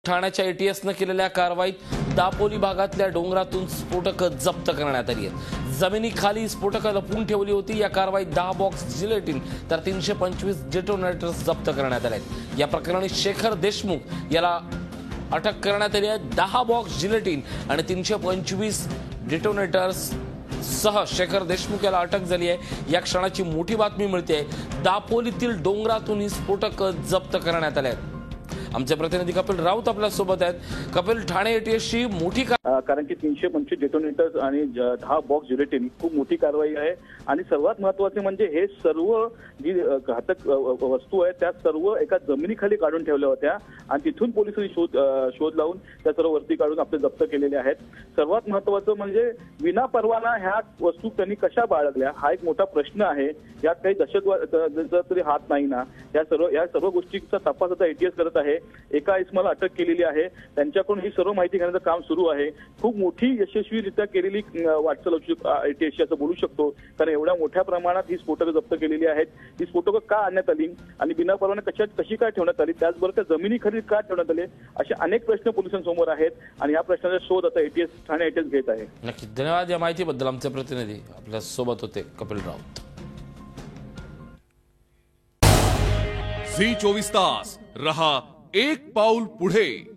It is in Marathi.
ठाण्याच्या एटीएसनं केलेल्या कारवाईत दापोली भागातल्या डोंगरातून स्फोटकं जप्त करण्यात आली आहेत। जमिनीखाली स्फोटकं लपवून ठेवली होती। या कारवाईत 10 बॉक्स जिलेटिन तर 325 डेटोनेटर्स जप्त करण्यात आले आहेत। या प्रकरणी शेखर देशमुख याला अटक करण्यात आली आहे। 10 बॉक्स जिलेटिन आणि 325 डेटोनेटर्स सह शेखर देशमुख याला अटक झाली आहे। या क्षणाची मोठी बातमी मिळते, दापोलीतील डोंगरातून ही स्फोटकं जप्त करण्यात आले आहेत। आमचे प्रतिनिधी कपिल राऊत आपल्या सोबत आहेत। कपिल, ठाणे एटीएसची मोठी कारण की 325 डेटोनेटर्स आणि 10 बॉक्स जिलेटिन खूप मोठी कारवाई आहे आणि सर्वात महत्त्वाचे म्हणजे हे सर्व जी घातक वस्तू आहेत त्या सर्व एका जमिनीखाली काढून ठेवल्या होत्या आणि तिथून पोलिसांनी शोध लावून त्या सर्व वरती काढून आपले जप्त केलेले आहेत। सर्वात महत्त्वाचं म्हणजे विना परवाना ह्या वस्तू त्यांनी कशा बाळगल्या हा एक मोठा प्रश्न आहे। यात काही दहशतवादाचा तरी हात नाही ना? या सर्व गोष्टींचा तपास आता एटीएस करत आहे। एका इसमाला अटक केलेली आहे, त्यांच्याकडून ही सर्व माहिती घेण्याचं काम सुरू आहे। खूप मोठी यशस्वीरित्या केलेली वाटचाल एटीएसची असं बोलू शकतो, कारण एवढ्या मोठ्या प्रमाणात ही स्फोटकं जप्त केलेली आहेत। ही स्फोटकं का आणण्यात आली आणि बिना परवाना कशी काय ठेवण्यात आली, त्याचबरोबर जमिनीखाली का ठेवण्यात आले, असे अनेक प्रश्न पोलिसांसमोर आहेत आणि या प्रश्नाचा शोध आता एटीएस ठाणे एटीएस घेत आहे। नक्की धन्यवाद या माहितीबद्दल। आमचे प्रतिनिधी आपल्या सोबत होते कपिल राऊत। झी 24 तास रहा एक पाऊल पुढे।